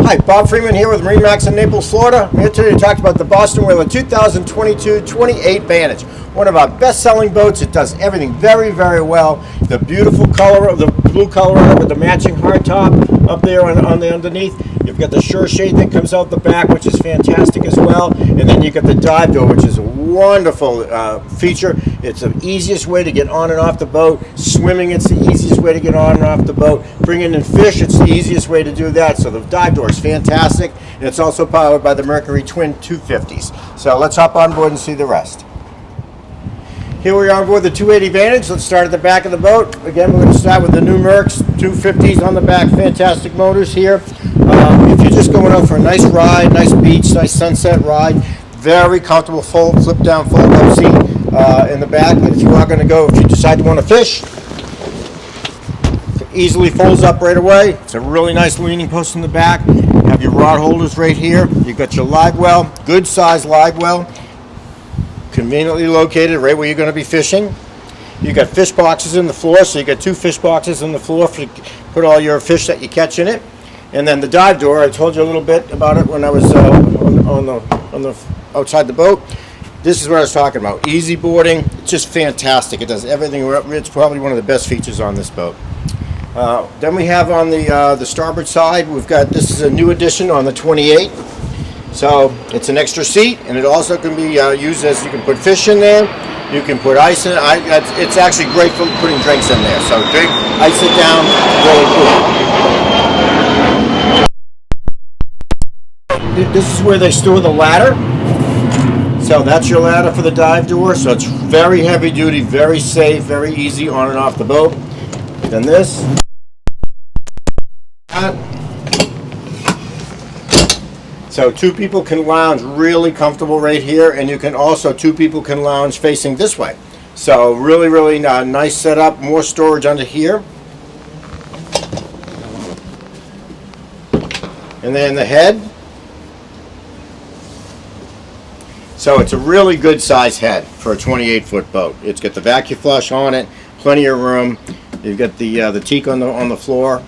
Hi, Bob Freeman here with MarineMax in Naples, Florida. I'm here today to talk about the Boston Whaler 2022 28 Vantage. One of our best-selling boats. It does everything very, very well. The beautiful color, the blue color on it with the matching hardtop up there on the underneath. You've got the shore shade that comes out the back, which is fantastic as well. And then you got the dive door, which is a wonderful feature. It's the easiest way to get on and off the boat. Swimming, it's the easiest way to get on and off the boat. Bringing in fish, it's the easiest way to do that. So the dive door is fantastic. And it's also powered by the Mercury Twin 250s. So let's hop on board and see the rest. Here we are on board the 280 Vantage. Let's start at the back of the boat. Again, we're going to start with the new Mercs 250s on the back. Fantastic motors here. If you're just going out for a nice ride, nice beach, nice sunset ride, very comfortable, full flip down, fold up seat in the back. If you are going to go, if you decide to want to fish, it easily folds up right away. It's a really nice leaning post in the back. You have your rod holders right here. You've got your live well, good size live well. Conveniently located right where you're going to be fishing. You got fish boxes in the floor, so you got two fish boxes in the floor for put all your fish that you catch in it. And then the dive door, I told you a little bit about it when I was on the outside the boat. This is what I was talking about. Easy boarding, it's just fantastic. It does everything. It's probably one of the best features on this boat. Then we have on the starboard side, we've got, this is a new addition on the 28. So it's an extra seat, and it also can be used as, you can put fish in there, you can put ice in it. It's actually great for putting drinks in there. So drink, ice it down, really cool. This is where they store the ladder. So that's your ladder for the dive door. So it's very heavy duty, very safe, very easy on and off the boat. Then this. So two people can lounge really comfortable right here, and you can also, two people can lounge facing this way. So really, really nice setup, more storage under here. And then the head. So it's a really good size head for a 28-foot boat. It's got the vacuum flush on it, plenty of room. You've got the teak on the floor.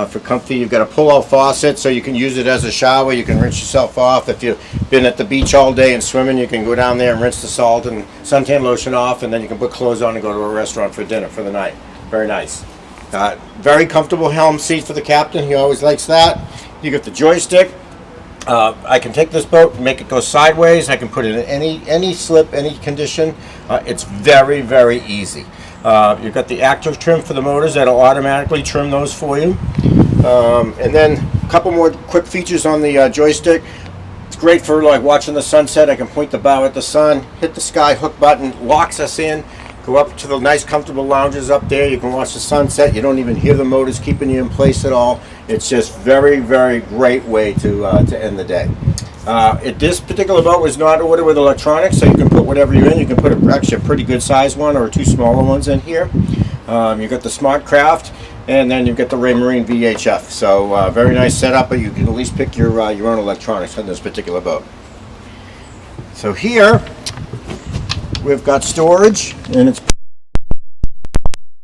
For comfy, you've got a pull-out faucet, so you can use it as a shower. You can rinse yourself off. If you've been at the beach all day and swimming, you can go down there and rinse the salt and suntan lotion off, and then you can put clothes on and go to a restaurant for dinner for the night. Very nice. Very comfortable helm seat for the captain. He always likes that. You got the joystick. I can take this boat and make it go sideways. I can put it in any slip, any condition. It's very, very easy. You've got the active trim for the motors that'll automatically trim those for you. And then a couple more quick features on the joystick. It's great for like watching the sunset. I can point the bow at the sun, hit the sky hook button, locks us in, go up to the nice comfortable lounges up there. You can watch the sunset. You don't even hear the motors keeping you in place at all. It's just very, very great way to end the day. This particular boat was not ordered with electronics, so you can put whatever you're in. You can put actually a pretty good size one or two smaller ones in here. You've got the Smart Craft, and then you've got the Raymarine VHF. So very nice setup, but you can at least pick your own electronics on this particular boat. So here we've got storage, and it's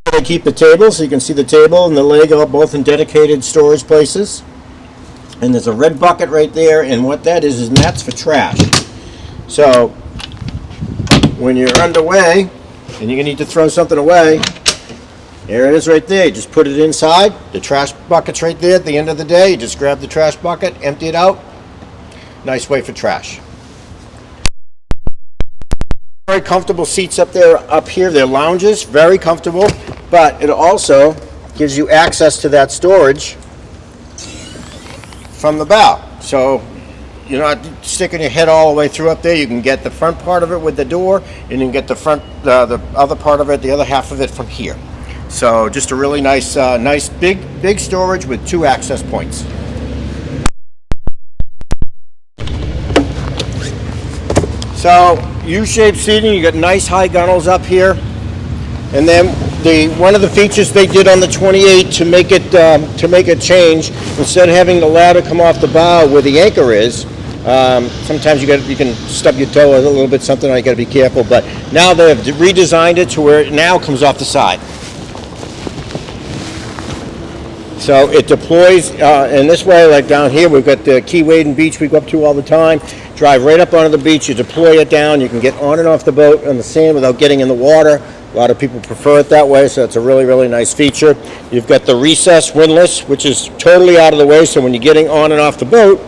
to keep the table, so you can see the table and the leg are both in dedicated storage places. And there's a red bucket right there, and what that is that's for trash. So when you're underway and you need to throw something away, there it is right there. You just put it inside. The trash bucket's right there at the end of the day. You just grab the trash bucket, empty it out. Nice way for trash. Very comfortable seats up there, up here. They're lounges, very comfortable, but it also gives you access to that storage from the bow. So you're not sticking your head all the way through up there. You can get the front part of it with the door, and you can get the front, the other part of it, the other half of it from here. So just a really nice, nice big storage with two access points. So U-shaped seating. You got nice high gunnels up here, and then one of the features they did on the 28 to make it change, instead of having the ladder come off the bow where the anchor is, sometimes you can stub your toe a little bit, something you got to be careful. But now they've redesigned it to where it now comes off the side. So it deploys in this way, like down here, we've got the Key Wading Beach we go up to all the time. Drive right up onto the beach, you deploy it down, you can get on and off the boat on the sand without getting in the water. A lot of people prefer it that way, so it's a really, really nice feature. You've got the recessed windlass, which is totally out of the way, so when you're getting on and off the boat,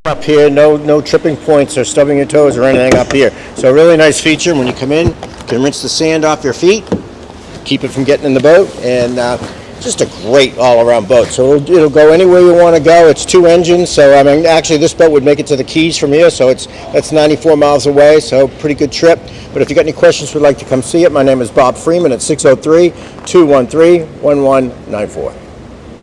up here, no tripping points or stubbing your toes or anything up here. So a really nice feature. When you come in, you can rinse the sand off your feet, keep it from getting in the boat, and just a great all-around boat. So it'll go anywhere you want to go. It's 2 engines, so I mean, actually this boat would make it to the Keys from here, so that's 94 miles away, so pretty good trip. But if you got any questions, would like to come see it, my name is Bob Freeman at 603-213-1194.